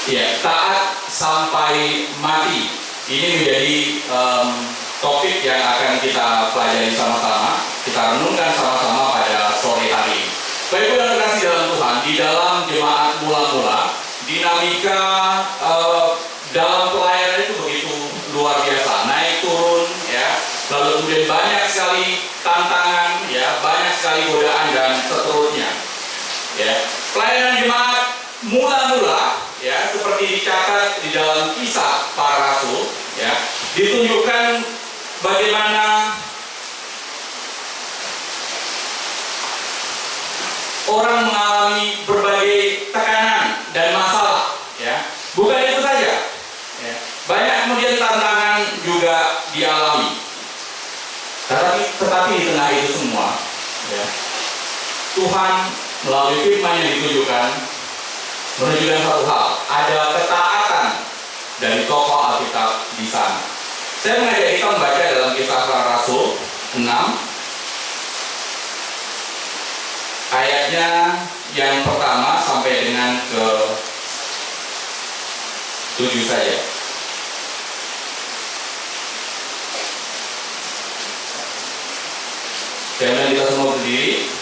Ya, taat sampai mati. Ini menjadi topik yang akan kita pelajari sama-sama, kita renungkan sama-sama pada sore hari ini. Baik yang terkasih dalam Tuhan, di dalam jemaat mula-mula, dinamika dalam pelayanan itu begitu luar biasa, naik turun, ya. Lalu kemudian banyak sekali tantangan, ya, banyak sekali godaan dan seterusnya. Ya, pelayanan jemaat mula-mula, ya, seperti dicatat di dalam Kisah Para Rasul, ya, ditunjukkan bagaimana orang mengalami berbagai tekanan dan masalah, ya. Bukan itu saja, ya. Banyak kemudian tantangan juga dialami. Tetapi di tengah itu semua, ya, Tuhan melalui firman yang ditunjukkan menunjukkan satu hal, ada ketaatan dari tokoh Alkitab di sana. Saya mengajak kita membaca dalam Kisah Para Rasul 6 ayatnya yang pertama sampai dengan ke 7 saja. Jangan kita semua berdiri.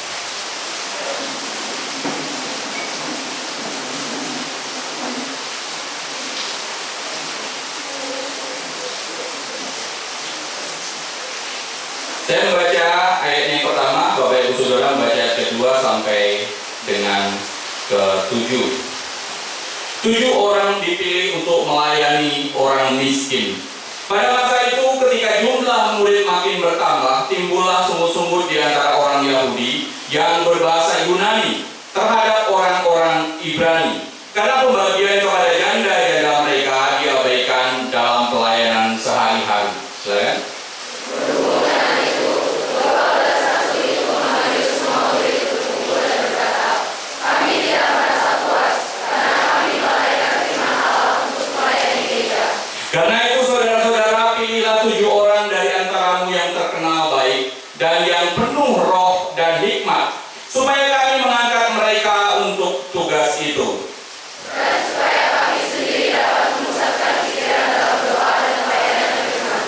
Saya membaca ayat yang pertama, Bapak Ibu Saudara membaca ayat kedua sampai dengan ke-7. 7 orang dipilih untuk melayani orang miskin. Pada masa itu ketika jumlah murid makin bertambah, timbullah sungut-sungut di antara orang Yahudi yang berbahasa Yunani terhadap orang-orang Ibrani. Karena pembagian kepada janda-janda mereka diabaikan dalam pelayanan sehari-hari. Silakan. Karena itu saudara-saudara, pilihlah 7 orang dari antaramu yang terkenal baik dan yang penuh roh dan hikmat, supaya kami mengangkat mereka untuk tugas itu. Dan supaya kami sendiri dapat memusatkan pikiran dalam doa dan pelayanan firman.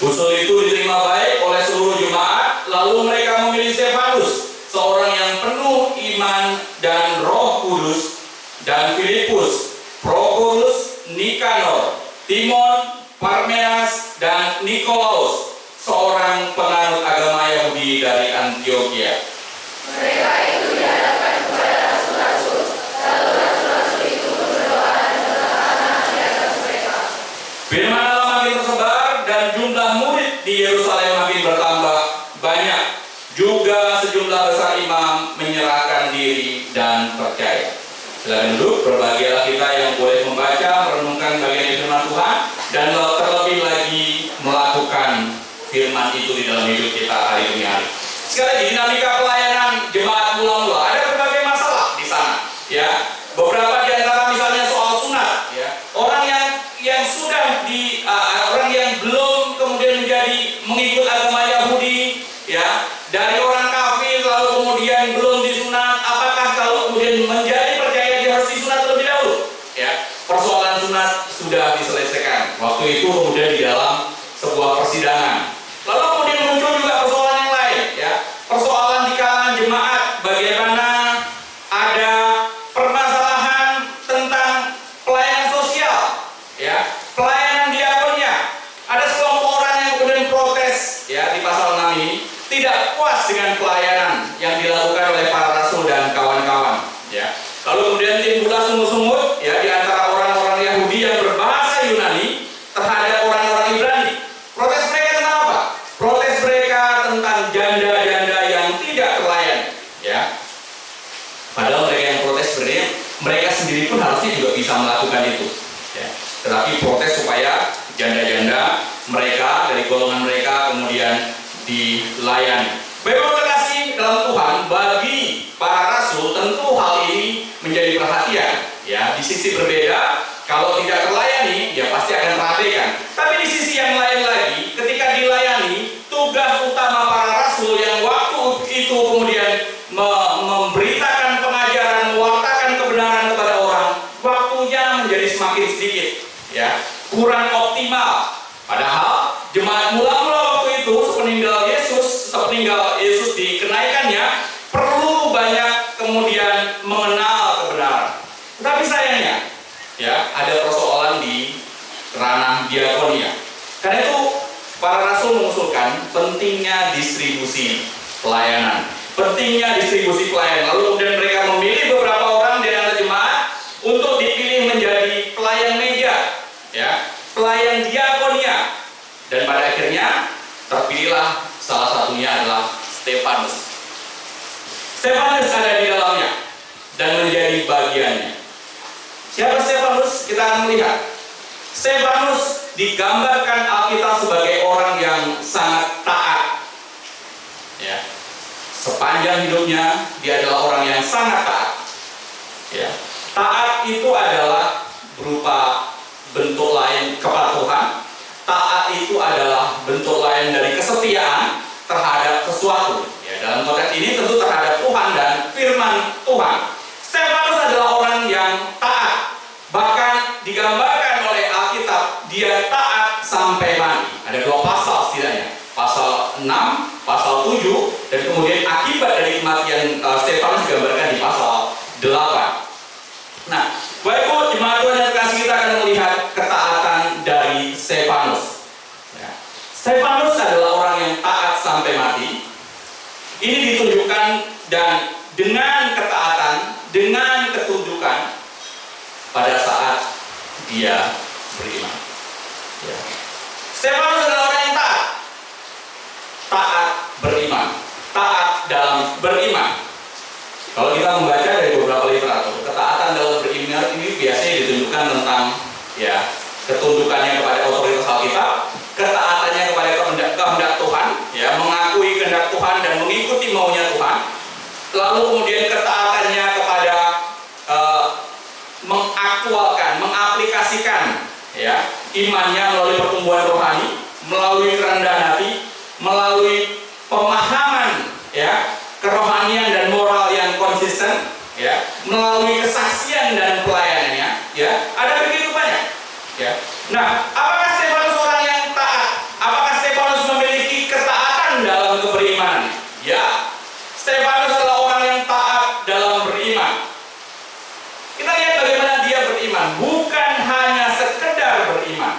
Usul itu diterima baik oleh seluruh jemaat, lalu mereka memilih Stefanus, seorang yang penuh iman dan Roh Kudus, dan Filipus, Prokorus, Nikanor, Timon, Parmenas, dan Nikolaus, seorang penganut agama Yahudi dari Antioquia. Mereka itu dihadapkan kepada rasul-rasul, lalu rasul-rasul itu berdoa dan bertahan di atas mereka. Firman Allah makin tersebar dan jumlah murid di Yerusalem makin bertambah banyak. Juga sejumlah besar imam menyerahkan diri dan percaya. Silakan duduk, berbahagialah kita yang boleh membaca, merenungkan bagian firman Tuhan, dan terlebih lagi melakukan firman itu di dalam hidup kita hari demi hari. Sekali lagi, dinamika pelayanan jemaat mula-mula, ada berbagai masalah di sana, ya. Beberapa di antara misalnya soal sunat, ya. Orang yang sudah orang yang belum kemudian menjadi mengikut agama Yahudi, ya, dari orang kafir lalu kemudian belum disunat, apakah kalau kemudian menjadi percaya dia harus disunat terlebih dahulu? Ya, persoalan sunat sudah diselesaikan. Waktu itu kemudian di dalam sebuah persidangan. Lalu kemudian muncul juga persoalan yang lain, ya. Persoalan di kalangan jemaat, bagaimana ada permasalahan tentang pelayanan sosial, ya, pelayanan diakonia. Ada sekelompok orang yang kemudian protes, ya, di pasal 6 ini tidak puas dengan pelayanan yang dilakukan oleh para rasul dan kawan-kawan, ya. Lalu kemudian timbullah sungut-sungut, ya, di antara orang-orang Yahudi yang berbahasa Yunani terhadap orang-orang Ibrani. Protes mereka tentang apa? Protes mereka tentang janda-janda yang tidak terlayani, ya. Padahal mereka yang protes sebenarnya mereka sendiri pun harusnya juga bisa melakukan itu, ya. Tetapi protes supaya janda-janda mereka dari golongan mereka kemudian dilayani. Bapak terkasih dalam Tuhan, bagi para rasul tentu hal ini menjadi perhatian, ya. Di sisi berbeda, kalau tidak terlayani, ya pasti akan perhatikan. Tapi di sisi yang lain lagi, ketika dilayani, tugas utama para rasul yang waktu itu kemudian memberitakan pengajaran, mewartakan kebenaran kepada orang, waktunya menjadi semakin sedikit, ya, kurang optimal. Padahal jemaat mula-mula waktu itu sepeninggal Yesus dikenaikannya, perlu banyak kemudian mengenal kebenaran. Tetapi sayangnya, ya, ada persoalan di ranah diakonia. Karena itu para rasul mengusulkan pentingnya distribusi pelayanan. Lalu kemudian mereka memilih beberapa orang di antara jemaat untuk dipilih menjadi pelayan meja, ya, pelayan diakonia. Dan pada akhirnya terpilihlah salah satunya adalah Stefanus. Stefanus ada di dalamnya dan menjadi bagiannya. Siapa Stefanus? Kita akan melihat. Stefanus digambarkan Alkitab sebagai orang yang sangat taat. Ya. Sepanjang hidupnya dia adalah orang yang sangat taat. Ya. Taat itu adalah berupa bentuk lain kepatuhan. Taat itu adalah bentuk lain dari kesetiaan terhadap sesuatu. Ya, dalam konteks ini tentu terhadap Tuhan dan firman Tuhan. Stefanus adalah orang yang taat. Bahkan digambarkan oleh Alkitab, dia taat sampai mati. Ada 2 pasal setidaknya. Pasal 6, pasal 7, dan kemudian akibat dari kematian Stefanus digambarkan di pasal 8. Nah, Bapak Ibu, jemaat Tuhan yang kasih, kita akan melihat ketaatan dari Stefanus. Ya. Stefanus adalah orang yang taat sampai mati. Ini ditunjukkan dan dengan ketaatan, dengan ketundukan pada saat dia beriman. Ya. Stefanus adalah orang yang taat. Taat beriman. Taat dalam beriman. Kalau kita membaca dari beberapa literatur, ketaatan dalam beriman ini biasanya ditunjukkan tentang, ya, ketundukannya kepada otoritas Alkitab, ketaatannya kepada kehendak Tuhan, ya, mengakui kehendak Tuhan dan mengikuti maunya Tuhan. Lalu kemudian ketaatannya kepada mengaktualkan, mengaplikasikan, ya, imannya melalui pertumbuhan rohani, melalui kerendahan hati, melalui pemahaman, ya, kerohanian dan moral yang konsisten, ya, melalui kesaksian dan pelayanannya, ya, ada begitu banyak, ya. Nah, apakah Stefanus orang yang taat? Apakah Stefanus memiliki ketaatan dalam keberimanan? Ya, Stefanus adalah orang yang taat dalam beriman. Kita lihat bagaimana dia beriman, bukan hanya sekedar beriman,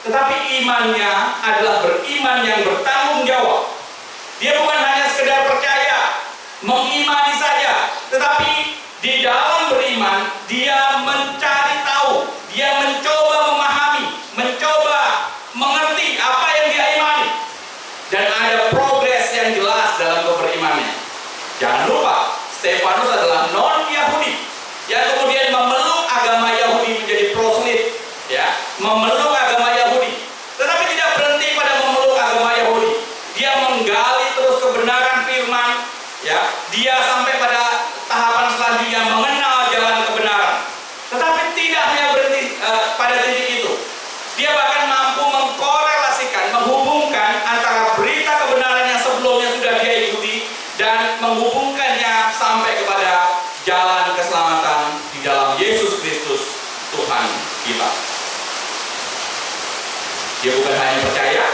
tetapi imannya adalah beriman yang bertanggung jawab. Dia bukan hanya sekedar percaya, mengimani saja, tetapi di dalam beriman dia mencari tahu, dia mencoba memahami, mencoba mengerti apa yang dia imani, dan ada progres yang jelas dalam keberimannya. Jangan lupa, Stefanus adalah non-Yahudi yang kemudian memeluk agama Yahudi menjadi proselyt, ya, memeluk agama Yahudi, tetapi tidak berhenti pada memeluk agama Yahudi. Dia menggali terus kebenaran firman, ya, dia sampai pada tahapan selanjutnya mengenal jalan kebenaran. Tetapi tidak hanya berhenti pada titik itu. Dia bahkan mampu mengkorelasikan, menghubungkan antara berita kebenaran yang sebelumnya sudah dia ikuti dan menghubungkannya sampai kepada jalan keselamatan di dalam Yesus Kristus Tuhan kita. Dia bukan hanya percaya,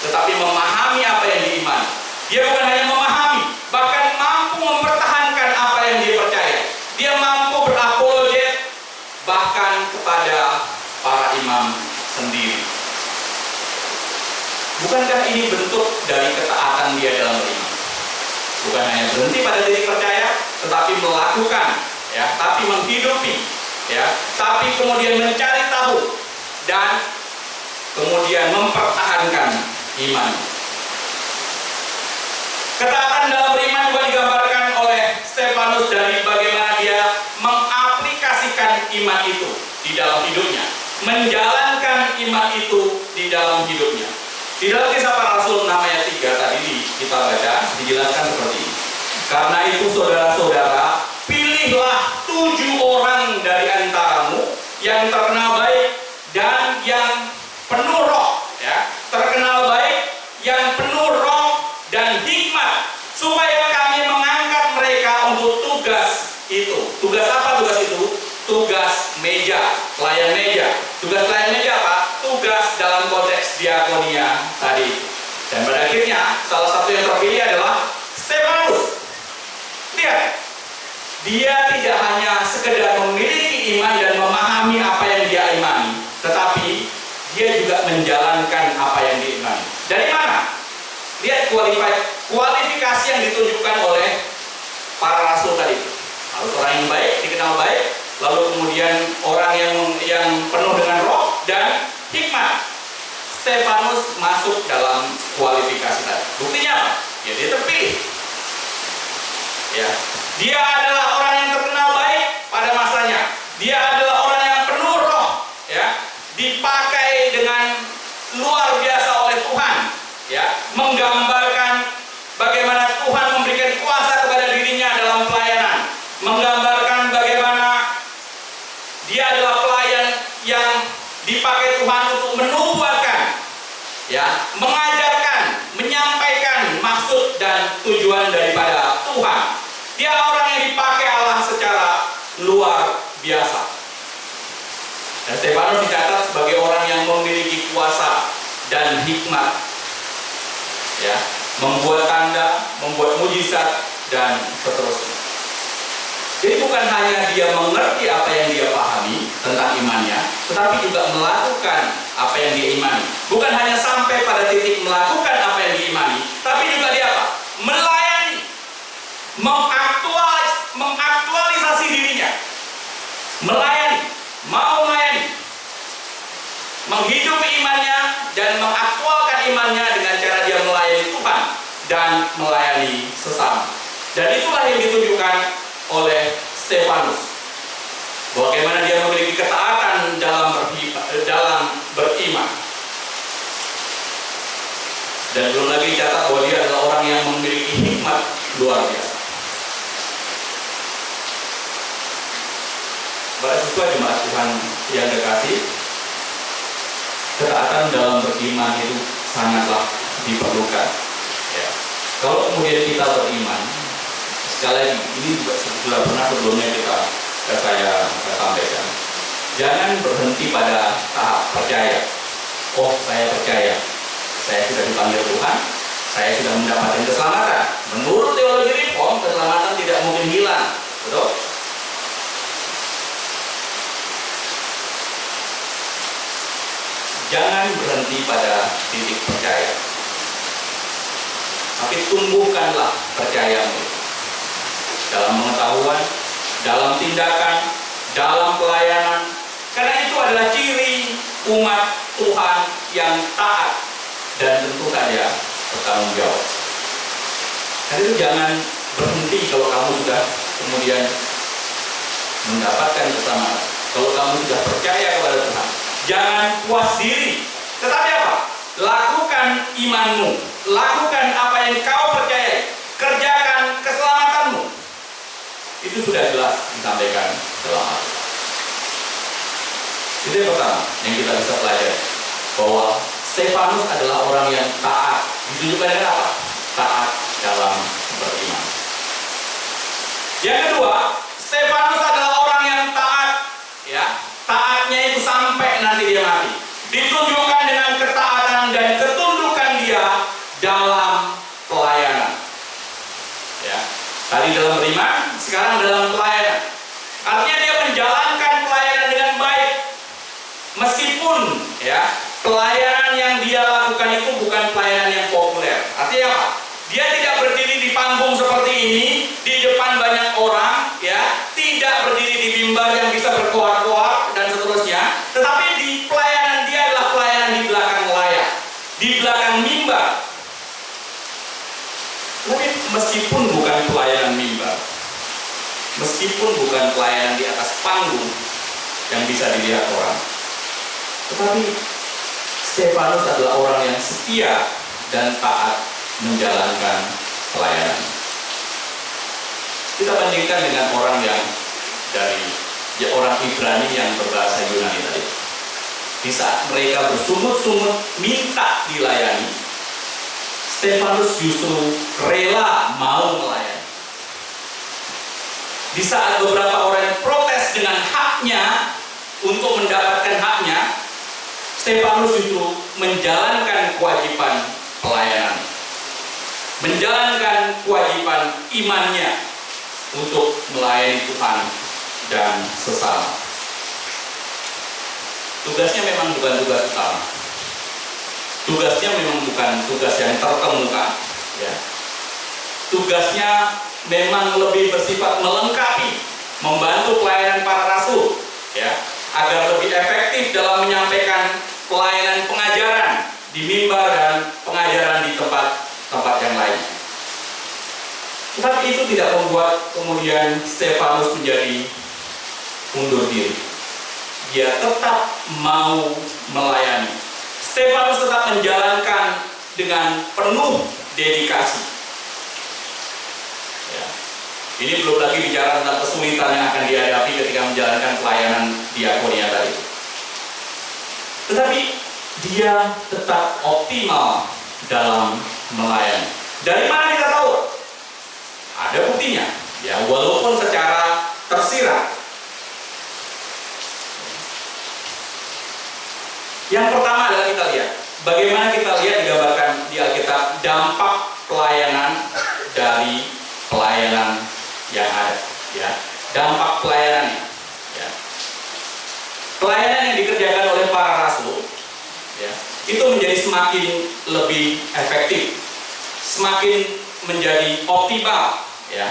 tetapi memahami apa yang diimani. Dia bukan hanya memahami, bahkan mampu mempertahankan apa yang dia percaya. Dia mampu berapologet bahkan kepada para imam sendiri. Bukankah ini bentuk dari ketaatan dia dalam beriman? Bukan hanya berhenti pada titik percaya, tetapi melakukan, ya, tapi menghidupi, ya, tapi kemudian mencari tahu dan kemudian mempertahankan iman. Ketaatan dalam beriman juga digambarkan oleh Stefanus dari bagaimana dia mengaplikasikan iman itu di dalam hidupnya, menjalankan iman itu di dalam hidupnya. Di dalam Kisah Para Rasul 6 ayat 3 tadi kita baca, dijelaskan seperti ini. Karena itu saudara-saudara, pilihlah 7 orang dari antaramu yang terkenal baik dan yang penuh roh, ya, terkenal baik, yang penuh roh dan hikmat, supaya kami mengangkat mereka untuk tugas itu. Tugas apa tugas itu? Tugas meja, pelayan meja. diakonia tadi. Dan pada akhirnya salah satu yang terpilih adalah Stefanus. Lihat, dia tidak hanya sekedar memiliki iman dan memahami apa yang dia imani, tetapi dia juga menjalankan apa yang diimani. Dari mana? Lihat kualifikasi yang ditunjukkan oleh para rasul tadi. Harus orang yang baik, dikenal baik, lalu kemudian orang yang penuh dengan roh dan hikmat. Stefanus masuk dalam kualifikasi tadi. Buktinya apa? Ya, dia terpilih. Ya, dia adalah orang yang terkenal baik pada masanya. Dia adalah orang yang penuh roh, ya, dipakai dengan luar biasa oleh Tuhan, ya, menggambarkan bagaimana Tuhan memberikan kuasa kepada dirinya dalam pelayanan, menggambarkan bagaimana dia adalah pelayan yang dipakai Tuhan untuk menubuatkan, ya, mengajarkan, menyampaikan maksud dan tujuan daripada Tuhan. Dia orang yang dipakai Allah secara luar biasa. Dan Stefanus dicatat sebagai orang yang memiliki kuasa dan hikmat, ya, membuat tanda, membuat mujizat dan seterusnya. Jadi bukan hanya dia mengerti apa yang dia pahami tentang imannya, tetapi juga melakukan apa yang dia imani. Bukan hanya sampai pada titik melakukan apa yang diimani, tapi juga dia apa? Melayani, mengaktualisasi dirinya, melayani, mau melayani, menghidupi imannya dan mengaktualkan imannya dengan cara dia melayani Tuhan dan melayani sesama. Dan itulah yang ditunjukkan oleh Stefanus. Bagaimana dia memiliki ketaatan dalam beriman. Dan belum lagi dicatat bahwa dia adalah orang yang memiliki hikmat luar biasa. Para siswa jemaat Tuhan yang dikasih, ketaatan dalam beriman itu sangatlah diperlukan. Ya. Kalau kemudian kita beriman, sekali lagi, ini juga sudah pernah sebelumnya saya sampaikan. Jangan berhenti pada tahap percaya. Oh, saya percaya, saya sudah dipanggil Tuhan, saya sudah mendapatkan keselamatan. Menurut teologi Reform, keselamatan tidak mungkin hilang, betul? Jangan berhenti pada titik percaya, tapi tumbuhkanlah percayamu dalam pengetahuan, dalam tindakan, dalam pelayanan. Karena itu adalah ciri umat Tuhan yang taat dan tentu saja bertanggung jawab. Karena itu jangan berhenti kalau kamu sudah kemudian mendapatkan keselamatan. Kalau kamu sudah percaya kepada Tuhan, jangan puas diri. Tetapi apa? Lakukan imanmu, lakukan apa yang kau percaya, kerjakan keselamatanmu. Itu sudah jelas disampaikan dalam Alkitab. Itu yang pertama yang kita bisa pelajari, bahwa Stefanus adalah orang yang taat. Ditunjukkan dengan apa? Taat dalam beriman. Yang kedua, Stefanus adalah orang yang taat, ya. Taatnya itu sampai nanti dia mati. Ditunjukkan dengan ketaatan dan ketundukan dia dalam pelayanan. Ya. Tadi dalam beriman, sekarang dalam pelayanan. Artinya dia menjalankan pelayanan dengan baik. Meskipun, ya, pelayanan yang dia lakukan itu bukan pelayanan yang populer. Artinya apa? Dia tidak berdiri di panggung seperti ini, di depan banyak orang, ya, tidak berdiri di mimbar yang bisa berkoar-koar dan seterusnya. Tetapi di pelayanan dia adalah pelayanan di belakang layar, di belakang mimbar. Tapi meskipun bukan pelayanan mimbar, meskipun bukan pelayanan di atas panggung yang bisa dilihat orang, tetapi Stefanus adalah orang yang setia dan taat menjalankan pelayanan. Kita bandingkan dengan orang yang orang Ibrani yang berbahasa Yunani tadi. Di saat mereka bersungut-sungut minta dilayani, Stefanus justru rela mau melayani. Di saat beberapa orang protes dengan haknya untuk mendapatkan haknya, Stefanus justru menjalankan kewajiban pelayanan, menjalankan kewajiban imannya untuk melayani Tuhan dan sesama. Tugasnya memang bukan tugas utama. Tugasnya memang bukan tugas yang terkemuka, ya. Tugasnya memang lebih bersifat melengkapi, membantu pelayanan para rasul, ya, agar lebih efektif dalam menyampaikan pelayanan pengajaran di mimbar dan pengajaran di tempat-tempat yang lain. Tetapi itu tidak membuat kemudian Stefanus menjadi mundur diri. Dia tetap mau melayani. Stefanus tetap menjalankan dengan penuh dedikasi. Ya. Ini belum lagi bicara tentang kesulitan yang akan dihadapi ketika menjalankan pelayanan diakonia tadi. Tetapi dia tetap optimal dalam melayani. Dari mana kita tahu? Ada buktinya. Ya, walaupun secara tersirat. Yang pertama adalah kita lihat bagaimana kita lihat digambarkan di Alkitab dampak pelayanan dari pelayanan yang ada, ya. Dampak pelayanannya, ya. Pelayanan yang dikerjakan oleh para rasul, ya, itu menjadi semakin lebih efektif, semakin menjadi optimal, ya.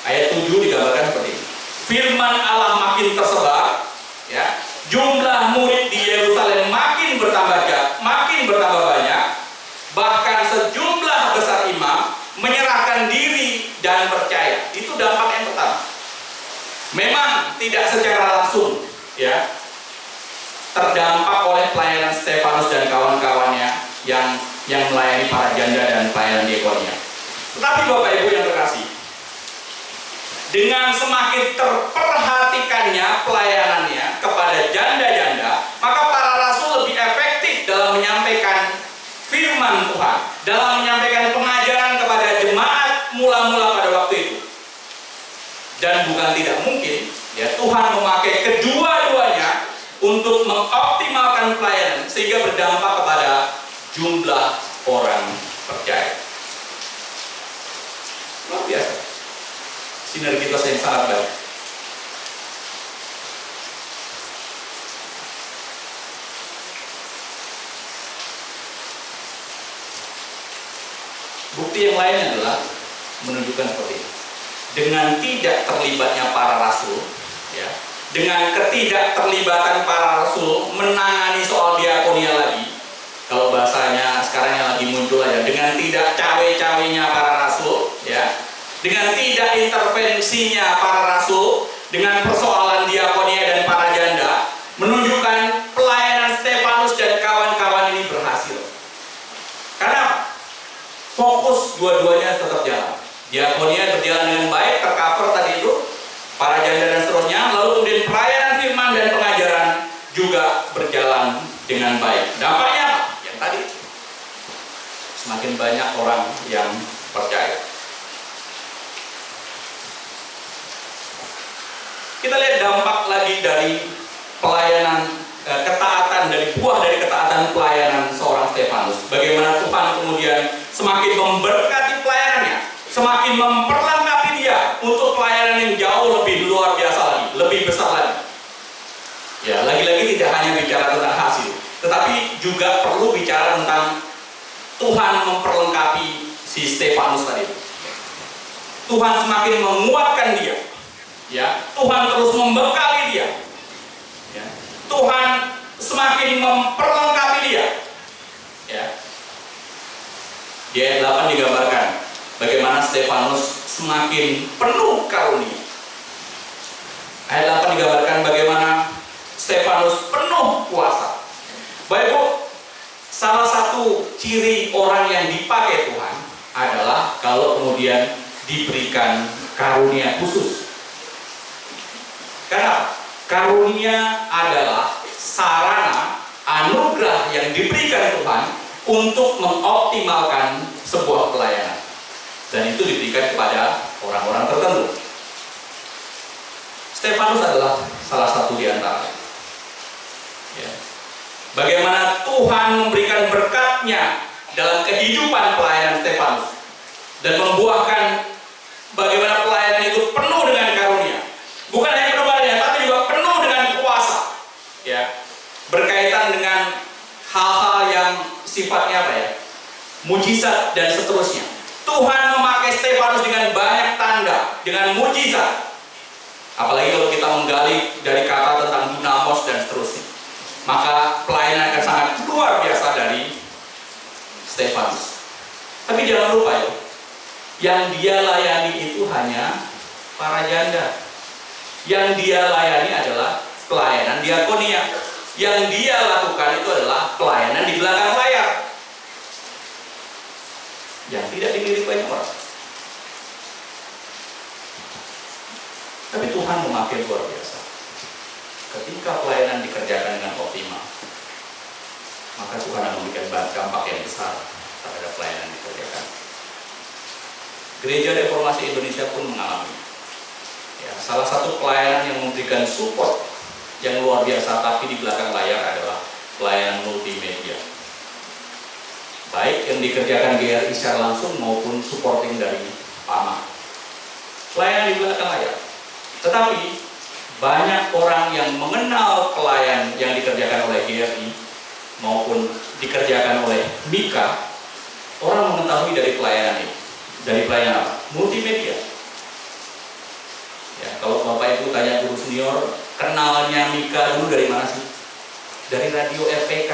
Ayat 7 digambarkan seperti ini. Firman Allah makin tersebar, ya. Jumlah murid di Yerusalem makin bertambah banyak, bahkan sejumlah besar imam menyerahkan diri dan percaya. Itu dampak yang pertama. Memang tidak secara langsung, ya, terdampak oleh pelayanan Stefanus dan kawan-kawannya yang melayani para janda dan pelayanan diakonia. Tetapi Bapak Ibu yang terkasih, dengan semakin terperhatikannya pelayanannya kepada janda-janda, maka para rasul lebih efektif dalam menyampaikan firman Tuhan, dalam menyampaikan pengajaran kepada jemaat mula-mula pada waktu itu. Dan bukan tidak mungkin, ya, Tuhan memakai kedua-duanya untuk mengoptimalkan pelayanan sehingga berdampak kepada jumlah orang percaya. Luar biasa. Sinergitas yang sangat baik. Bukti yang lain adalah menunjukkan seperti ini. Dengan tidak terlibatnya para rasul, ya, dengan ketidakterlibatan para rasul menangani soal diakonia lagi, kalau bahasanya sekarang yang lagi muncul aja, dengan tidak cawe-cawenya para rasul, ya, dengan tidak intervensinya para rasul dengan persoalan diakonia dan para janda, menunjukkan pelayanan Stefanus dan kawan-kawan ini berhasil. Karena fokus dua-duanya tetap jalan. Diakonia berjalan dengan baik, tercover tadi itu, para janda dan seterusnya, lalu kemudian pelayanan firman dan pengajaran juga berjalan dengan baik. Dampaknya apa? Yang tadi, semakin banyak orang yang percaya. Kita lihat dampak lagi dari pelayanan ketaatan, dari buah dari ketaatan pelayanan seorang Stefanus. Bagaimana Tuhan kemudian semakin memberkati pelayanannya, semakin memperlengkapi dia untuk pelayanan yang jauh lebih luar biasa lagi, lebih besar lagi. Ya, lagi-lagi tidak hanya bicara tentang hasil, tetapi juga perlu bicara tentang Tuhan memperlengkapi si Stefanus tadi. Tuhan semakin menguatkan dia. Ya, Tuhan terus membekali dia. Ya, Tuhan semakin memperlengkapi dia. Ya. Di ayat 8 digambarkan bagaimana Stefanus semakin penuh karunia. Ayat 8 digambarkan bagaimana Stefanus penuh kuasa. Baik Bu, salah satu ciri orang yang dipakai Tuhan adalah kalau kemudian diberikan karunia khusus. Karena karunia adalah sarana anugerah yang diberikan Tuhan untuk mengoptimalkan sebuah pelayanan. Dan itu diberikan kepada orang-orang tertentu. Stefanus adalah salah satu di antara. Ya. Bagaimana Tuhan memberikan berkat-Nya dalam kehidupan pelayanan Stefanus dan membuahkan bagaimana pelayanan itu penuh dengan karunia. Bukan hanya penuh karunia, tapi juga penuh dengan kuasa. Ya, berkaitan dengan hal-hal yang sifatnya apa ya? Mujizat dan seterusnya. Tuhan memakai Stefanus dengan banyak tanda, dengan mujizat. Apalagi kalau kita menggali dari kata tentang dinamos dan seterusnya, maka pelayanan akan sangat luar biasa dari Stefanus. Tapi jangan lupa ya, yang dia layani itu hanya para janda. Yang dia layani adalah pelayanan diakonia. Yang dia lakukan itu adalah pelayanan di belakang layar, yang tidak dilirik banyak orang. Tapi Tuhan memakai luar biasa. Ketika pelayanan dikerjakan dengan optimal, maka Tuhan akan memberikan dampak yang besar terhadap pelayanan yang dikerjakan. Gereja Reformasi Indonesia pun mengalami. Ya, salah satu pelayanan yang memberikan support yang luar biasa tapi di belakang layar adalah pelayanan multimedia. Baik yang dikerjakan GRI secara langsung maupun supporting dari PAMA. Pelayanan di belakang layar. Tetapi banyak orang yang mengenal pelayan yang dikerjakan oleh GRI maupun dikerjakan oleh Mika, orang mengetahui dari pelayanan ini. Dari pelayanan apa? Multimedia. Ya, kalau Bapak Ibu tanya guru senior, kenalnya Mika dulu dari mana sih? Dari radio RPK.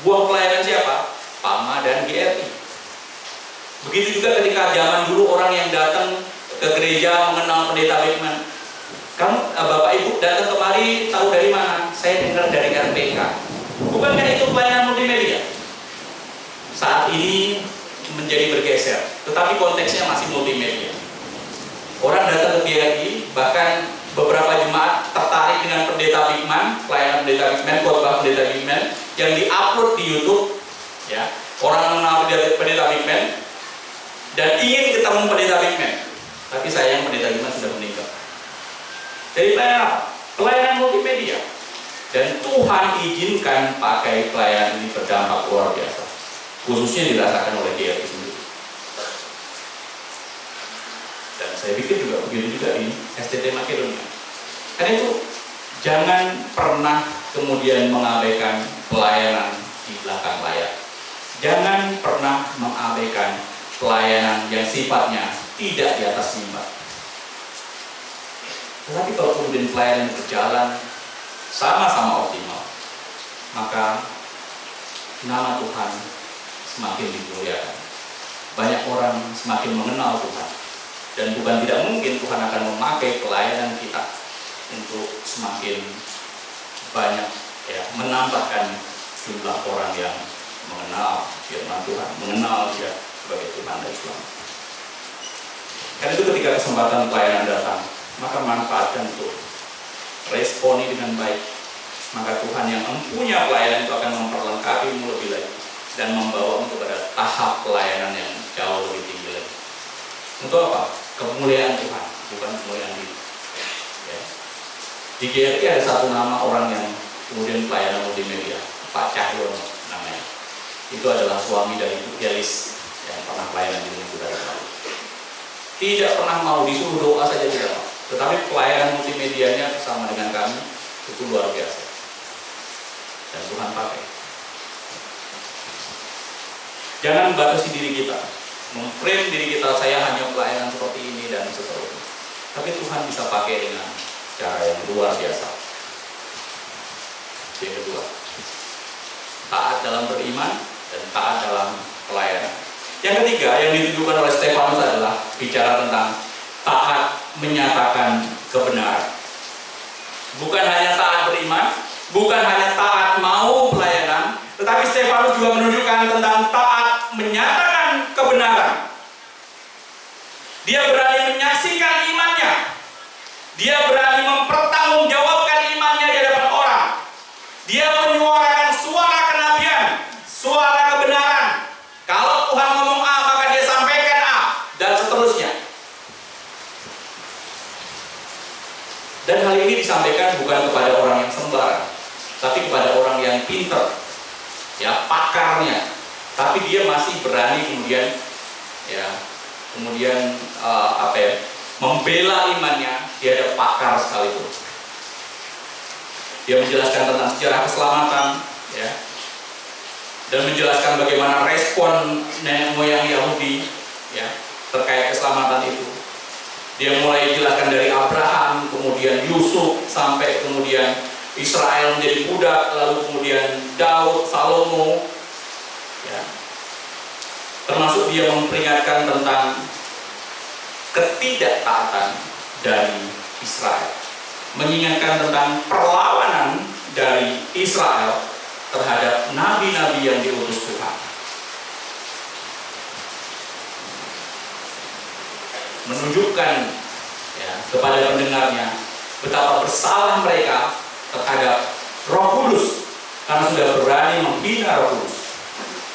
Buang pelayanan siapa? PAMA dan GRI. Begitu juga ketika zaman dulu orang yang datang ke gereja mengenal pendeta Beckman. Kamu, Bapak Ibu datang kemari tahu dari mana? Saya dengar dari RPK. Bukankah itu pelayanan multimedia? Saat ini menjadi bergeser, tetapi konteksnya masih multimedia. Orang datang ke GRI, bahkan beberapa jemaat tertarik dengan pendeta Beckman, pelayanan pendeta Beckman, khotbah pendeta Beckman yang diupload di YouTube. Ya, orang mengenal pendeta Beckman dan ingin ketemu pendeta Beckman, tapi sayang pendeta Beckman sudah meninggal. Jadi pelayanan multimedia, dan Tuhan izinkan pakai pelayanan ini berdampak luar biasa, khususnya dirasakan oleh GRI sendiri. Dan saya pikir juga begitu juga di SDT Makedonia. Karena itu jangan pernah kemudian mengabaikan pelayanan di belakang layar. Jangan pernah mengabaikan pelayanan yang sifatnya tidak di atas mimbar. Tetapi kalau kemudian pelayanan berjalan sama-sama optimal, maka nama Tuhan semakin dimuliakan. Banyak orang semakin mengenal Tuhan. Dan bukan tidak mungkin Tuhan akan memakai pelayanan kita untuk semakin banyak, ya, menambahkan jumlah orang yang mengenal firman Tuhan, mengenal Dia sebagai Tuhan dan Selamat. Karena itu ketika kesempatan pelayanan datang, maka manfaatkan untuk responi dengan baik. Maka Tuhan yang mempunyai pelayanan itu akan memperlengkapimu lebih lagi dan membawamu kepada tahap pelayanan yang jauh lebih tinggi lagi. Untuk apa? Kemuliaan Tuhan, bukan kemuliaan diri. Ya. Di GRI ada satu nama orang yang kemudian pelayanan multimedia, Pak Cahyono namanya. Itu adalah suami dari Ibu Gelis yang pernah pelayanan di Minggu dari Lalu. Tidak pernah mau disuruh doa saja tidak mau. Tetapi pelayanan multimedianya bersama dengan kami itu luar biasa. Dan Tuhan pakai. Jangan batasi diri kita, memframe diri kita, saya hanya pelayanan seperti ini dan seterusnya. Tapi Tuhan bisa pakai dengan cara yang luar biasa. Yang kedua, taat dalam beriman dan taat dalam pelayanan. Yang ketiga yang ditujukan oleh Stefanus adalah bicara tentang taat menyatakan kebenaran. Bukan hanya taat beriman, bukan hanya taat mau pelayanan, tetapi Stefanus juga menunjukkan tentang taat menyatakan kebenaran. Dia berani menyaksikan imannya. Dia berani mempertanggungjawabkan imannya di hadapan orang. Dia menyuarakan suara kenabian, suara kebenaran. Kalau Tuhan ngomong A, maka dia sampaikan A, dan seterusnya. Dan hal ini disampaikan bukan kepada orang yang sembarang, tapi kepada orang yang pintar, ya pakarnya, tapi dia masih berani kemudian membela imannya di hadapan pakar sekalipun. Dia menjelaskan tentang sejarah keselamatan, ya, dan menjelaskan bagaimana respon nenek moyang Yahudi, ya, terkait keselamatan itu. Dia mulai jelaskan dari Abraham, kemudian Yusuf, sampai kemudian Israel menjadi budak, lalu kemudian Daud, Salomo, ya. Termasuk dia memperingatkan tentang ketidaktaatan dari Israel, mengingatkan tentang perlawanan dari Israel terhadap nabi-nabi yang diutus Tuhan, menunjukkan, ya, kepada pendengarnya betapa bersalah mereka terhadap Roh Kudus karena sudah berani menghina Roh Kudus.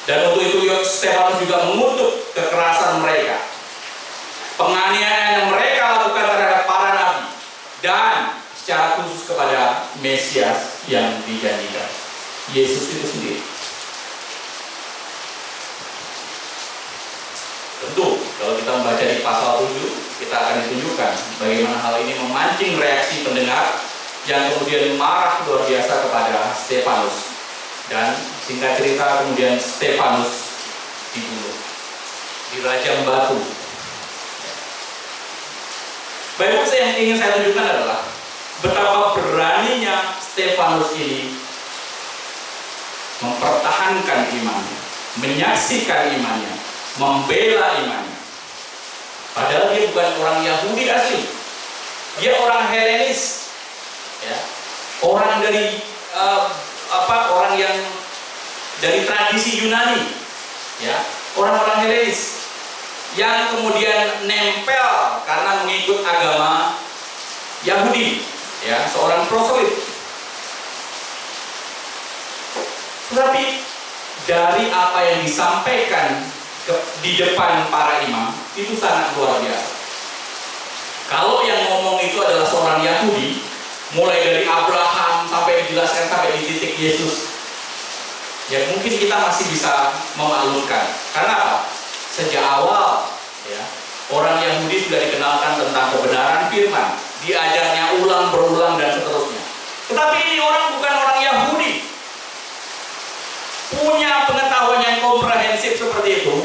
Dan untuk itu Stefanus juga mengutuk kekerasan mereka, penganiayaan yang mereka lakukan terhadap para nabi, dan secara khusus kepada Mesias yang dijanjikan, Yesus itu sendiri. Tentu kalau kita membaca di pasal 7, kita akan ditunjukkan bagaimana hal ini memancing reaksi pendengar yang kemudian marah luar biasa kepada Stefanus. Dan singkat cerita kemudian Stefanus dibunuh, dirajam batu. Baik, yang ingin saya tunjukkan adalah betapa beraninya Stefanus ini mempertahankan imannya, menyaksikan imannya, membela imannya. Padahal dia bukan orang Yahudi asli, dia orang Helenis, ya, orang dari orang yang dari tradisi Yunani, ya, orang-orang Helenis yang kemudian nempel karena mengikut agama Yahudi, ya, seorang proselit. Tetapi dari apa yang disampaikan di depan para imam itu sangat luar biasa. Kalau yang ngomong itu adalah seorang Yahudi, mulai dari Abraham sampai dijelaskan sampai di titik Yesus, ya mungkin kita masih bisa memaklumkan. Karena apa? Sejak awal, ya, orang Yahudi sudah dikenalkan tentang kebenaran firman, diajarnya ulang berulang dan seterusnya. Tetapi ini orang bukan orang Yahudi, punya pengetahuan yang komprehensif seperti itu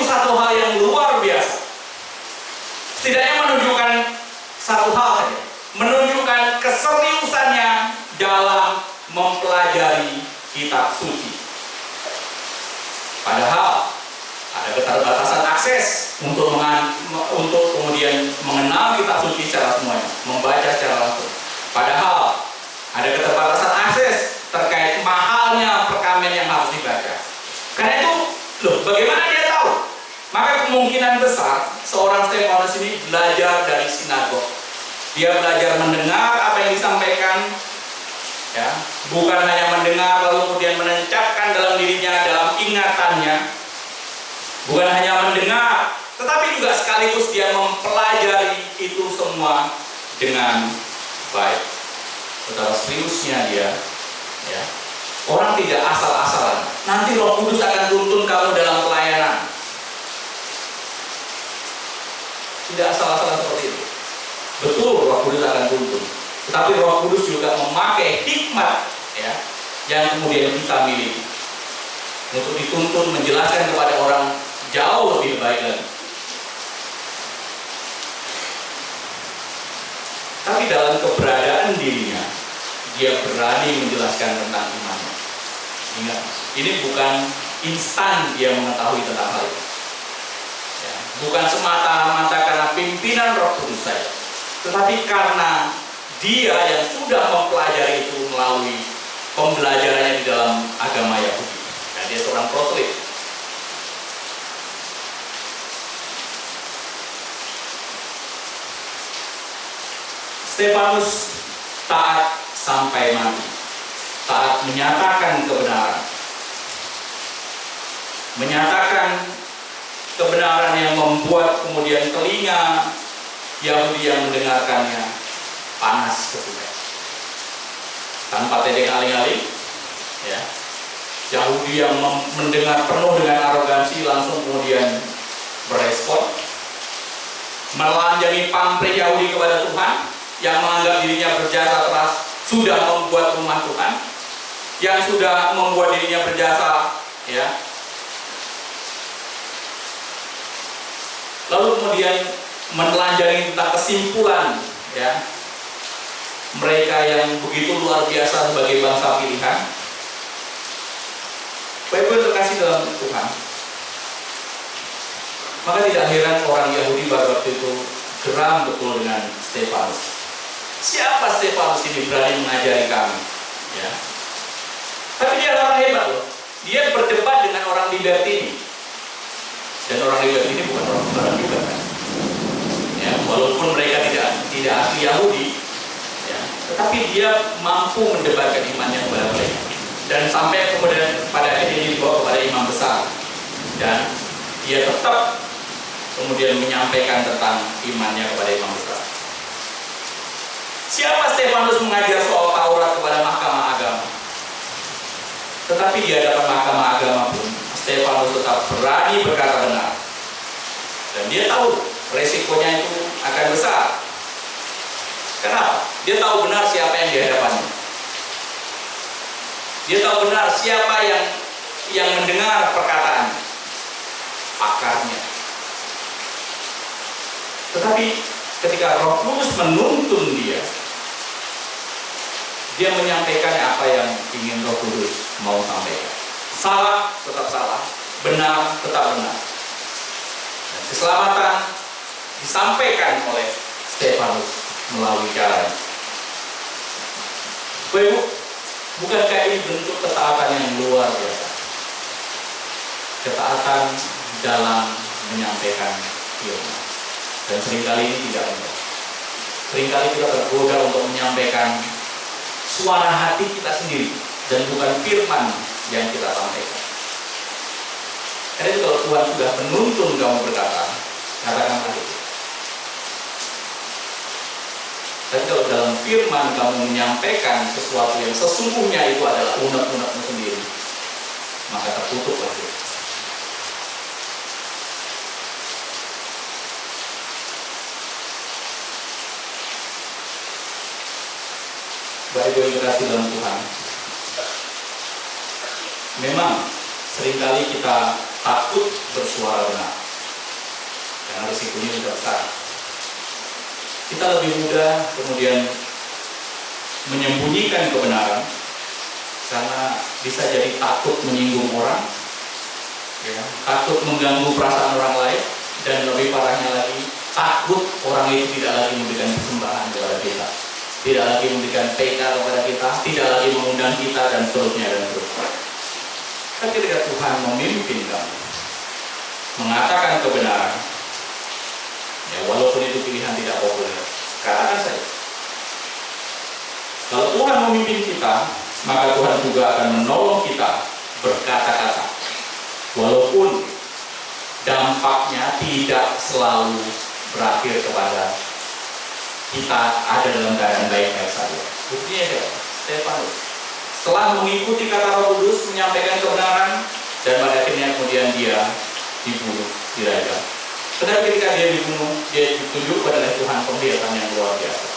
satu hal yang luar biasa. Setidaknya menunjukkan satu hal saja, menunjukkan keseriusannya dalam mempelajari kitab suci. Padahal ada keterbatasan akses untuk kemudian mengenal kitab suci secara semuanya, membaca secara langsung. Padahal ada keterbatasan akses terkait mahalnya perkamen yang harus dibaca. Karena itu, bagaimana dia tahu? Maka kemungkinan besar seorang Stefanus ini belajar dari sinagog. Dia belajar mendengar apa yang disampaikan, ya, bukan hanya mendengar lalu kemudian menancapkan dalam dirinya, dalam ingatannya. Bukan hanya mendengar, tetapi juga sekaligus dia mempelajari itu semua dengan baik. Betapa seriusnya dia, ya. Orang tidak asal-asalan. Nanti Roh Kudus akan tuntun kamu dalam pelayanan. Tidak asal-asalan seperti itu. Betul, Roh Kudus akan tuntun. Tetapi Roh Kudus juga memakai hikmat, ya, yang kemudian kita miliki untuk dituntun menjelaskan kepada orang jauh lebih baik lagi. Tapi dalam keberadaan dirinya, dia berani menjelaskan tentang imannya. Ingat, ini bukan instan dia mengetahui tentang hal itu, ya, bukan semata-mata karena pimpinan Roh Kudus saja, tetapi karena dia yang sudah mempelajari itu melalui pembelajarannya di dalam agama Yahudi. Dan dia seorang proselit. Stefanus taat sampai mati, taat menyatakan kebenaran, yang membuat kemudian telinga Yahudi yang mendengarkannya panas ketika tanpa titik aling-aling, ya, Yahudi yang mendengar penuh dengan arogansi langsung kemudian berespon, melanjangi pamrih Yahudi kepada Tuhan yang menganggap dirinya berjasa keras sudah membuat rumah Tuhan, yang sudah membuat dirinya berjasa, ya. Lalu kemudian menelanjangi tentang kesimpulan, ya, mereka yang begitu luar biasa sebagai bangsa pilihan. Bapak terkasih dalam Tuhan, maka tidak heran orang Yahudi pada waktu itu geram betul dengan Stefanus. Siapa Stefanus ini berani mengajari kami? Ya. Tapi dia orang hebat loh. Dia berdebat dengan orang libertini. Dan orang libertini bukan orang libertini. Ya, walaupun mereka tidak ahli Yahudi, ya, tetapi dia mampu mendebatkan imannya kepada mereka. Dan sampai kemudian pada akhirnya dibawa kepada imam besar. Dan dia tetap kemudian menyampaikan tentang imannya kepada imam besar. Siapa Stefanus mengajar soal Taurat kepada mahkamah agama? Tetapi di hadapan mahkamah agama pun Stefanus tetap berani berkata benar. Dan dia tahu resikonya itu akan besar. Kenapa? Dia tahu benar siapa yang dihadapannya. Dia tahu benar siapa yang mendengar perkataan pakarnya. Tetapi ketika Roh Kudus menuntun dia menyampaikan apa yang ingin Roh Kudus mau sampaikan. Salah tetap salah, benar tetap benar. Dan keselamatan disampaikan oleh Stefanus melalui caranya. Ibu, bukankah ini bentuk ketaatan yang luar biasa? Ketaatan dalam menyampaikan firman. Dan seringkali ini tidak mudah. Seringkali kita tergoda untuk menyampaikan suara hati kita sendiri dan bukan firman yang kita sampaikan. Karena itu kalau Tuhan sudah menuntun kamu berkata, katakanlah itu. Tapi kalau dalam firman kamu menyampaikan sesuatu yang sesungguhnya itu adalah unek-unekmu sendiri, maka tertutup lagi. Baik yang dikasih dalam Tuhan, memang seringkali kita takut bersuara benar karena risikonya sudah besar. Kita lebih mudah kemudian menyembunyikan kebenaran karena bisa jadi takut menyinggung orang, ya, takut mengganggu perasaan orang lain, dan lebih parahnya lagi takut orang itu tidak lagi memberikan persembahan kepada kita, tidak lagi memberikan PK kepada kita, tidak lagi mengundang kita, dan seterusnya dan seterusnya. Tapi ketika Tuhan memimpin kamu mengatakan kebenaran, ya, walaupun itu pilihan tidak populer, katakan saja. Kalau Tuhan memimpin kita, maka Tuhan juga akan menolong kita berkata-kata, walaupun dampaknya tidak selalu berakhir kepada kita ada dalam keadaan baik-baik saja. Buktinya ya, Stefanus setelah mengikuti kata Roh Kudus, menyampaikan kebenaran, dan pada akhirnya kemudian dia dibunuh, dirajam. Tetapi ketika dia dibunuh, dia ditunjukkan oleh Tuhan penglihatan yang luar biasa.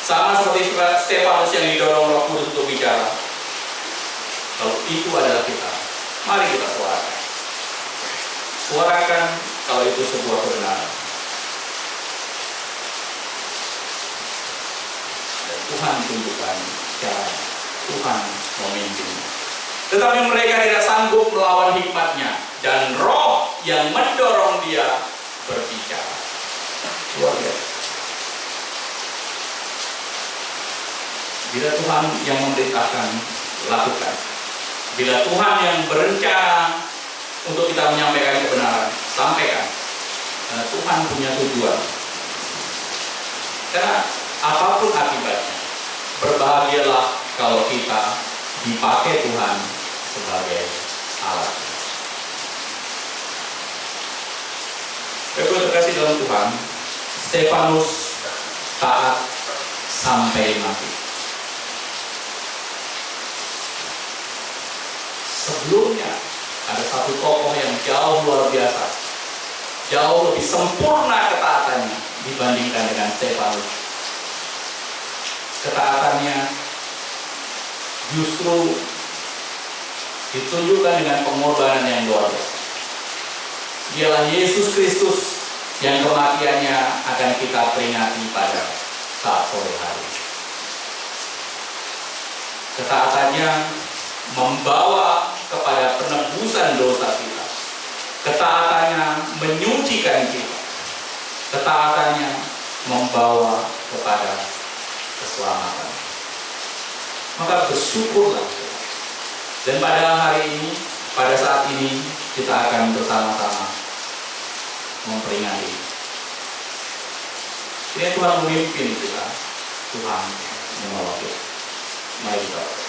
Sama seperti Stefanus yang didorong Roh Kudus untuk bicara. Kalau itu adalah kita, mari kita suarakan. Suarakan kalau itu sebuah kebenaran. Dan Tuhan tunjukkan caranya. Tuhan memimpin. Tetapi mereka tidak sanggup melawan hikmatnya, dan roh yang mendorong dia berbicara. Luar biasa. Bila Tuhan yang memerintahkan, lakukan. Bila Tuhan yang berencana untuk kita menyampaikan kebenaran, sampaikan. Karena Tuhan punya tujuan. Karena apapun akibatnya, berbahagialah kalau kita dipakai Tuhan sebagai alat. Bapak terkasih dalam Tuhan, Stefanus taat sampai mati. sebelumnya ada satu tokoh yang jauh luar biasa, jauh lebih sempurna ketaatannya dibandingkan dengan Stefanus. Ketaatannya justru ditunjukkan dengan pengorbanan yang luar biasa. Dialah Yesus Kristus yang kematiannya akan kita peringati pada saat sore hari. Ketaatannya membawa kepada penebusan dosa kita. Ketaatannya menyucikan kita. Ketaatannya membawa kepada keselamatan. Maka bersyukurlah. Dan pada hari ini, pada saat ini, kita akan bersama-sama memperingati. Ini Tuhan memimpin kita. Tuhan menolong kita. Mari kita